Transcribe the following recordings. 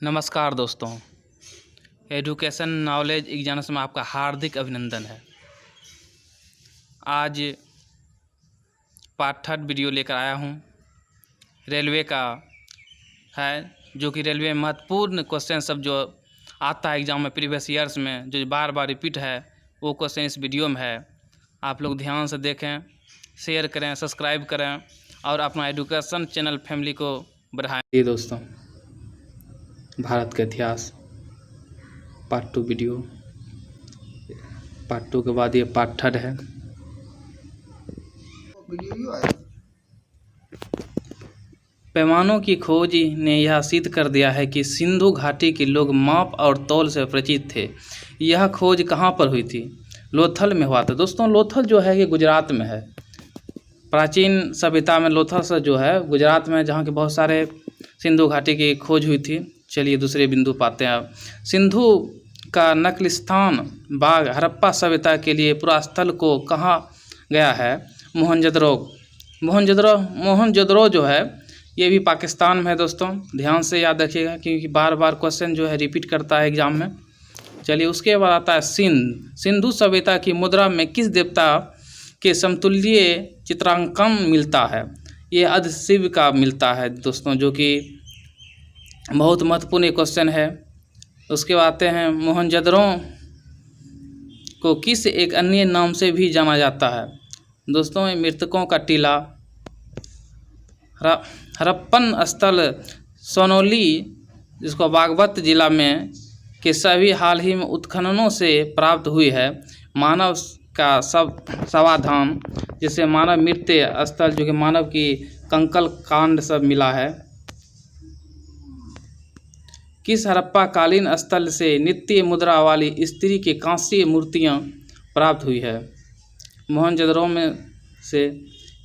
नमस्कार दोस्तों, education knowledge exams में आपका हार्दिक अभिनंदन है। आज पार्ट 3 वीडियो लेकर आया हूँ। रेलवे का है, जो कि रेलवे में महत्वपूर्ण क्वेश्चन सब जो आता है एग्ज़ाम में प्रीवियस ईयर्स में, जो बार बार रिपीट है, वो क्वेश्चन इस वीडियो में है। आप लोग ध्यान से देखें, शेयर करें, सब्सक्राइब करें और अपना एजुकेशन चैनल फैमिली को बढ़ाएं। ये दोस्तों, भारत का इतिहास पार्ट 2 वीडियो, पार्ट 2 के बाद ये पार्ट 3 है। पैमानों की खोज ने यह सिद्ध कर दिया है कि सिंधु घाटी के लोग माप और तौल से परिचित थे। यह खोज कहाँ पर हुई थी? लोथल में हुआ था। दोस्तों, लोथल जो है ये गुजरात में है। प्राचीन सभ्यता में लोथल से जो है गुजरात में, जहाँ के बहुत सारे सिंधु घाटी की खोज हुई थी। चलिए दूसरे बिंदु पाते हैं। अब सिंधु का नकली स्थान बाग हड़प्पा सभ्यता के लिए पुरास्थल को कहा गया है? मोहनजोदड़ो जो है ये भी पाकिस्तान में है। दोस्तों ध्यान से याद रखिएगा, क्योंकि बार बार क्वेश्चन जो है रिपीट करता है एग्जाम में। चलिए उसके बाद आता है सिंधु सभ्यता की मुद्रा में किस देवता के समतुल्य चित्रांकन मिलता है? ये अर्ध शिव का मिलता है दोस्तों, जो कि बहुत महत्वपूर्ण क्वेश्चन है। उसके बाद आते हैं, मोहनजोदड़ो को किस एक अन्य नाम से भी जाना जाता है? दोस्तों, ये मृतकों का टीला। हड़प्पन स्थल सोनौली, जिसको बागपत जिला में के सभी हाल ही में उत्खननों से प्राप्त हुई है। मानव का समाधान, जिसे मानव मृत्यु स्थल, जो कि मानव की कंकल कांड सब मिला है। किस हड़प्पा कालीन स्थल से नित्य मुद्रा वाली स्त्री की कांस्य मूर्तियां प्राप्त हुई है? मोहनजोदड़ो में से।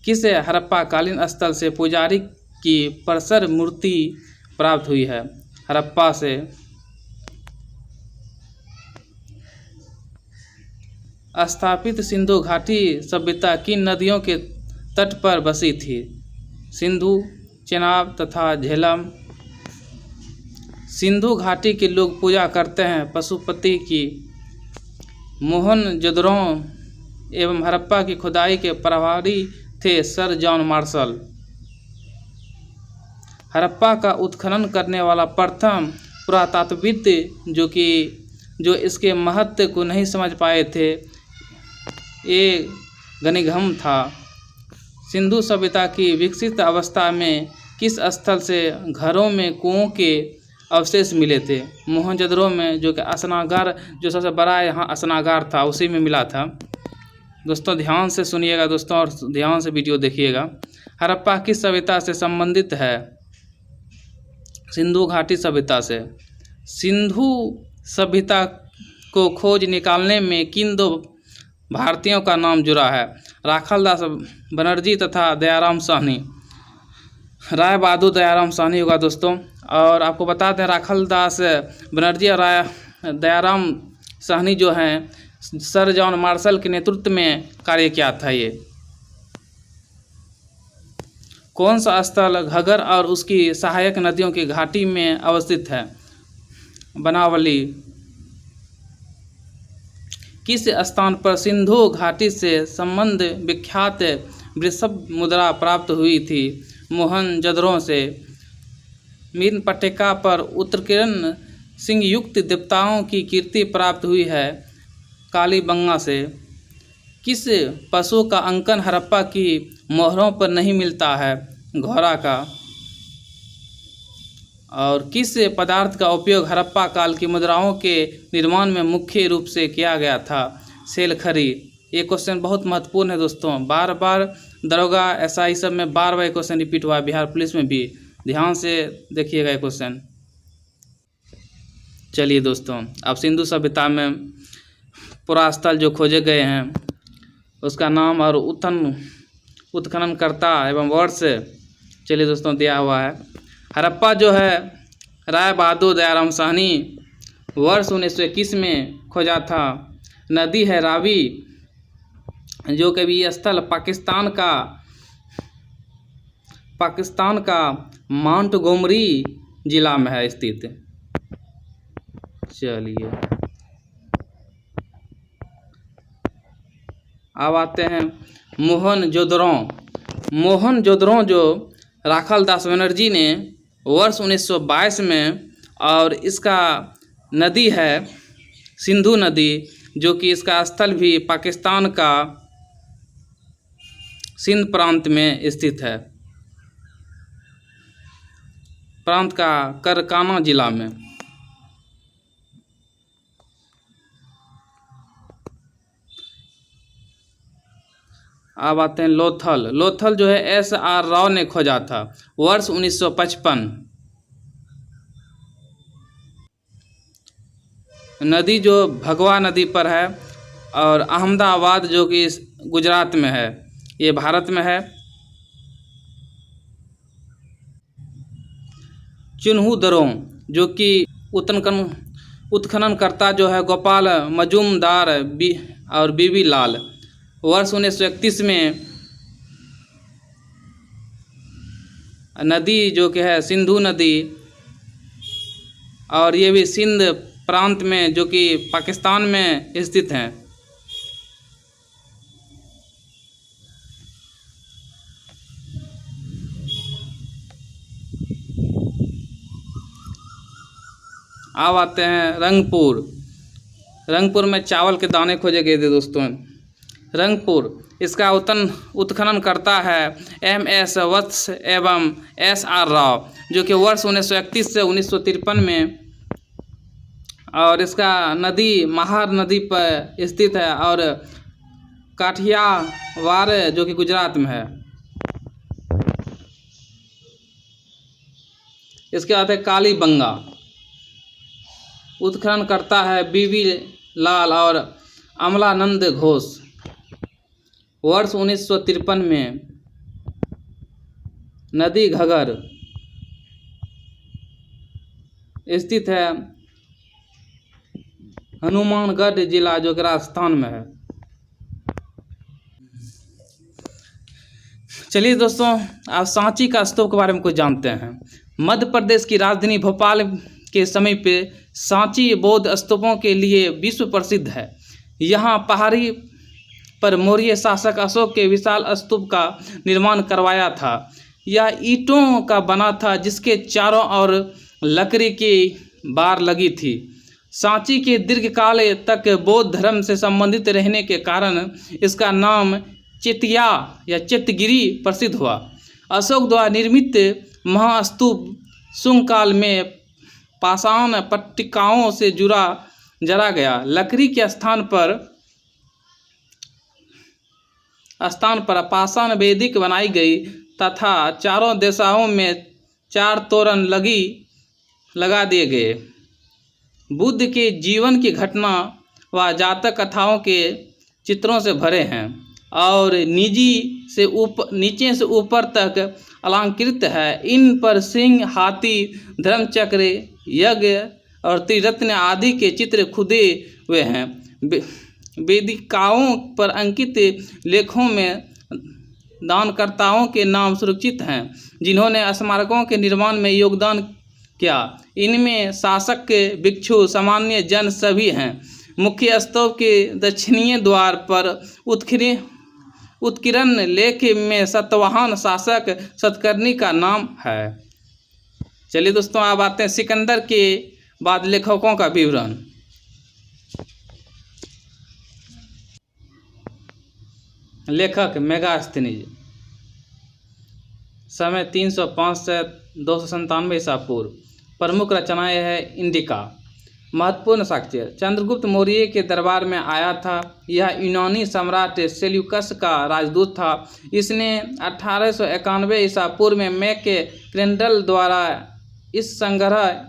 किस हड़प्पा कालीन स्थल से पुजारी की परसर मूर्ति प्राप्त हुई है? हड़प्पा से। स्थापित सिंधु घाटी सभ्यता किन नदियों के तट पर बसी थी? सिंधु, चेनाब तथा झेलम। सिंधु घाटी के लोग पूजा करते हैं पशुपति की। मोहनजोदड़ो एवं हड़प्पा की खुदाई के प्रभारी थे सर जॉन मार्शल। हड़प्पा का उत्खनन करने वाला प्रथम पुरातत्वविद जो इसके महत्व को नहीं समझ पाए थे, ये गनिघम था। सिंधु सभ्यता की विकसित अवस्था में किस स्थल से घरों में कुओं के अवशेष मिले थे? मोहनजोदड़ो में, जो कि स्नागार, जो सबसे बड़ा यहाँ स्नागार था, उसी में मिला था। दोस्तों ध्यान से सुनिएगा दोस्तों, और ध्यान से वीडियो देखिएगा। हड़प्पा किस सभ्यता से संबंधित है? सिंधु घाटी सभ्यता से। सिंधु सभ्यता को खोज निकालने में किन दो भारतीयों का नाम जुड़ा है? राखालदास बनर्जी तथा दयाराम साहनी। राय बहादुर दयाराम साहनी होगा दोस्तों। और आपको बता दें, राखालदास बनर्जी और दयाराम साहनी जो हैं, सर जॉन मार्शल के नेतृत्व में कार्य किया था। ये कौन सा स्थल घग्गर और उसकी सहायक नदियों की घाटी में अवस्थित है? बनावली। किस स्थान पर सिंधु घाटी से संबंध विख्यात वृषभ मुद्रा प्राप्त हुई थी? मोहनजोदड़ो से। मीन पट्टिका पर उत्कीर्ण सिंह युक्त देवताओं की कीर्ति प्राप्त हुई है कालीबंगा से। किस पशु का अंकन हड़प्पा की मोहरों पर नहीं मिलता है? घोड़ा का। और किस पदार्थ का उपयोग हड़प्पा काल की मुद्राओं के निर्माण में मुख्य रूप से किया गया था? सेलखरी। ये क्वेश्चन बहुत महत्वपूर्ण है दोस्तों, बार बार दरोगा एसआई सब में बार बार क्वेश्चन रिपीट हुआ है, बिहार पुलिस में भी। ध्यान से देखिएगा ये क्वेश्चन। चलिए दोस्तों, अब सिंधु सभ्यता में पुरास्थल जो खोजे गए हैं उसका नाम और उत्खननकर्ता एवं वर्ष, चलिए दोस्तों दिया हुआ है। हड़प्पा जो है राय बहादुर दयाराम साहनी, वर्ष 1921 में खोजा था। नदी है रावी, जो कि भी स्थल पाकिस्तान का माउंटगोमरी जिला में है स्थित। चलिए अब आते हैं मोहनजोदड़ो। मोहनजोदड़ो जो राखाल दास बनर्जी ने वर्ष 1922 में, और इसका नदी है सिंधु नदी, जो कि इसका स्थल भी पाकिस्तान का सिंध प्रांत में स्थित है, प्रांत का करकाना जिला में। अब आते हैं लोथल। लोथल जो है SR राव ने खोजा था वर्ष 1955। नदी जो भगवा नदी पर है, और अहमदाबाद जो कि गुजरात में है, ये भारत में है। चिन्हू दरों जो कि उत्खननकर्ता जो है गोपाल मजूमदार और बीबी लाल, वर्ष 1931 में नदी जो कि है सिंधु नदी, और ये भी सिंध प्रांत में जो कि पाकिस्तान में स्थित हैं। अब आते हैं रंगपुर। रंगपुर में चावल के दाने खोजे गए थे दोस्तों। रंगपुर, इसका उत्खनन करता है MS वत्स एवं SR राव, जो कि वर्ष 1931 से 1953 में, और इसका नदी महार नदी पर स्थित है, और काठियावाड़ जो कि गुजरात में है। इसके बाद है कालीबंगा। उत्खनन करता है बीबी लाल और अमलानंद घोष, वर्ष 1953 में। नदी घगर स्थित है हनुमानगढ़ जिला जो कि राजस्थान में है। चलिए दोस्तों, आप सांची का स्तूप के बारे में कुछ जानते हैं। मध्य प्रदेश की राजधानी भोपाल के समीप सांची बौद्ध स्तूपों के लिए विश्व प्रसिद्ध है। यहाँ पहाड़ी पर मौर्य शासक अशोक के विशाल स्तूप का निर्माण करवाया था। यह ईंटों का बना था, जिसके चारों ओर लकड़ी की बार लगी थी। सांची के दीर्घकाल तक बौद्ध धर्म से संबंधित रहने के कारण इसका नाम चेतिया या चेतगिरी प्रसिद्ध हुआ। अशोक द्वारा निर्मित महास्तूप शुंग काल में पाषाण पट्टिकाओं से जरा गया लकड़ी के स्थान पर पाषाण वेदिक बनाई गई तथा चारों दिशाओं में 4 तोरण लगा दिए गए। बुद्ध के जीवन की घटना व जातक कथाओं के चित्रों से भरे हैं और नीचे से ऊपर तक अलंकृत है। इन पर सिंह, हाथी, धर्मचक्र, यज्ञ और त्रिरत्न आदि के चित्र खुदे हुए हैं। वेदिकाओं पर अंकित लेखों में दानकर्ताओं के नाम सुरक्षित हैं, जिन्होंने स्मारकों के निर्माण में योगदान किया। इनमें शासक, भिक्षु, सामान्य जन सभी हैं। मुख्य स्तूप के दक्षिणीय द्वार पर उत्कीर्ण लेख में सतवाहन शासक सतकर्णी का नाम है। चलिए दोस्तों, अब आते हैं सिकंदर के बाद लेखकों का विवरण। लेखक मेगास्थनीज, समय 305 से 297 ईसा पूर्व। प्रमुख रचनाएं है इंडिका। महत्वपूर्ण साक्ष्य, चंद्रगुप्त मौर्य के दरबार में आया था। यह यूनानी सम्राट सेल्यूकस का राजदूत था। इसने 1891 ईसा पूर्व में मैक क्रेंडल द्वारा इस संग्रह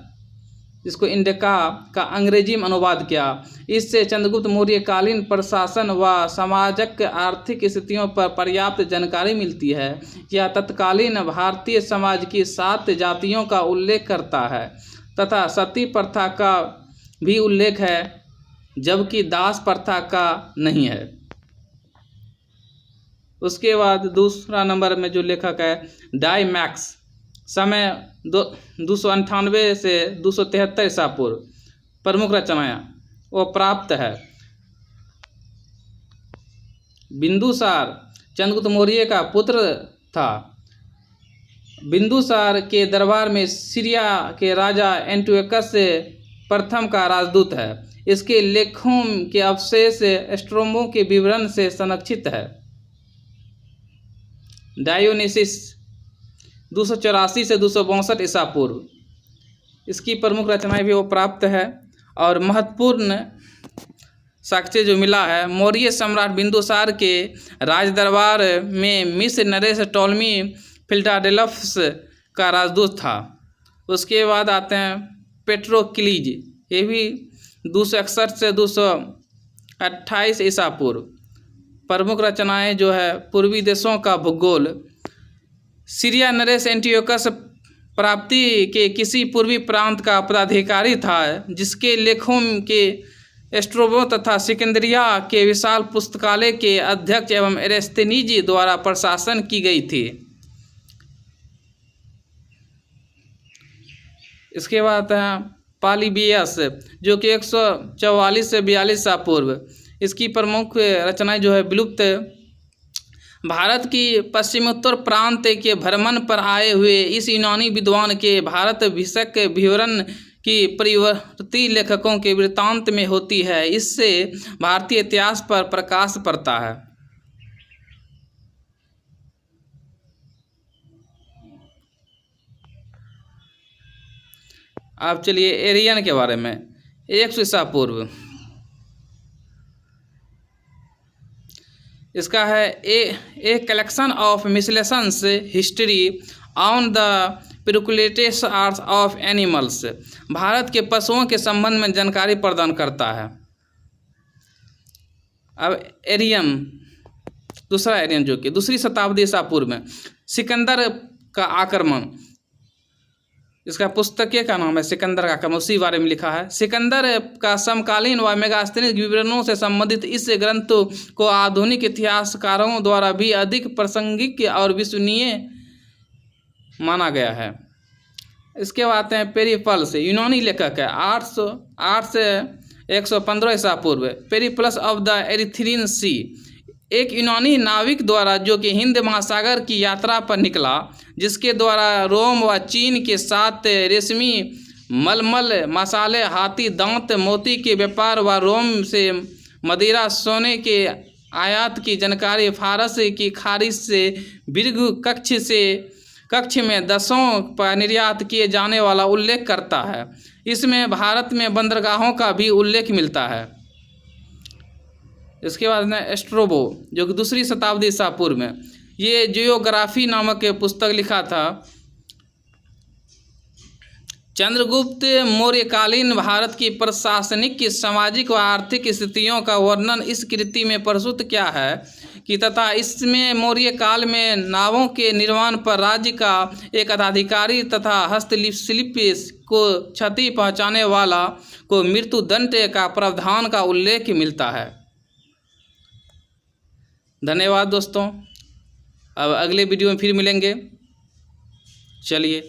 जिसको इंडिका का अंग्रेजी में अनुवाद किया। इससे चंद्रगुप्त मौर्य कालीन प्रशासन व समाजक आर्थिक स्थितियों पर पर्याप्त जानकारी मिलती है। यह तत्कालीन भारतीय समाज की 7 जातियों का उल्लेख करता है तथा सती प्रथा का भी उल्लेख है, जबकि दास प्रथा का नहीं है। उसके बाद दूसरा नंबर में जो लेखक है डायमैक्स, समय 298 से 273 ईसा पूर्व। प्रमुख रचनाएं वो प्राप्त है। बिंदुसार चंद्रगुप्त मौर्य का पुत्र था। बिंदुसार के दरबार में सीरिया के राजा एंटियोकस प्रथम का राजदूत है। इसके लेखों के अवशेष स्ट्रोमो के विवरण से संरक्षित है। डायोनिसिस 284 से 262 ईसा पूर्व, इसकी प्रमुख रचनाएं भी वो प्राप्त है। और महत्वपूर्ण साक्ष्य जो मिला है, मौर्य सम्राट बिंदुसार के राज दरबार में मिस्र नरेश टॉलमी फिलाडेल्फस का राजदूत था। उसके बाद आते हैं पेट्रोक्लीज, ये भी 261 से 228 ईसा पूर्व। प्रमुख रचनाएं जो है पूर्वी देशों का भूगोल। सीरिया नरेश एंटियोकस प्राप्ति के किसी पूर्वी प्रांत का पदाधिकारी था, जिसके लेखों के स्ट्रोबो तथा सिकंदरिया के विशाल पुस्तकालय के अध्यक्ष एवं एरेस्थेनीज द्वारा प्रशासन की गई थी। इसके बाद है पॉलीबियस, जो कि 144 से 42 ईसा पूर्व। इसकी प्रमुख रचनाएं जो है विलुप्त। भारत की पश्चिमोत्तर प्रांत के भ्रमण पर आए हुए इस यूनानी विद्वान के भारत विषयक विवरण की प्रवृत्ति लेखकों के वृत्तांत में होती है। इससे भारतीय इतिहास पर प्रकाश पड़ता है। अब चलिए एरियन के बारे में। 100 ईसा पूर्व इसका है a collection of miscellaneous history on the particulates arts of animals. Bharat के पशुओं के संबंध में जानकारी प्रदान करता है। अब एरियन, दूसरा एरियन जो कि 2री शताब्दी ईसा पूर्व में सिकंदर का आक्रमण, इसका पुस्तक का नाम है सिकंदर का आक्रमण, उसी बारे में लिखा है। सिकंदर का समकालीन व मेगास्थनीय विवरणों से संबंधित इस ग्रंथ को आधुनिक इतिहासकारों द्वारा भी अधिक प्रासंगिक और विश्वसनीय माना गया है। इसके बाद आते हैं पेरिप्लस, यूनानी लेखक है, 808 से 115 ईसा पूर्व। पेरिप्लस ऑफ द एरिथ्रियन सी, एक यूनानी नाविक द्वारा जो कि हिंद महासागर की यात्रा पर निकला, जिसके द्वारा रोम व चीन के साथ रेशमी, मलमल, मसाले, हाथी दांत, मोती के व्यापार व रोम से मदिरा, सोने के आयात की जानकारी फारस की खाड़ी से बिरग कक्ष में 10 पर निर्यात किए जाने वाला उल्लेख करता है। इसमें भारत में बंदरगाहों का भी उल्लेख मिलता है। इसके बाद में स्ट्रोबो, जो कि 2री शताब्दी ईसा पूर्व में, ये जियोग्राफी नामक पुस्तक लिखा था। चंद्रगुप्त मौर्यकालीन भारत की प्रशासनिक, सामाजिक व आर्थिक स्थितियों का वर्णन इस कृति में प्रस्तुत किया है कि तथा इसमें मौर्य काल में नावों के निर्माण पर राज्य का एक अधिकारी तथा हस्तशिल्प को क्षति पहुंचाने वाला को मृत्युदंड का प्रावधान का उल्लेख मिलता है। धन्यवाद दोस्तों, अब अगले वीडियो में फिर मिलेंगे। चलिए।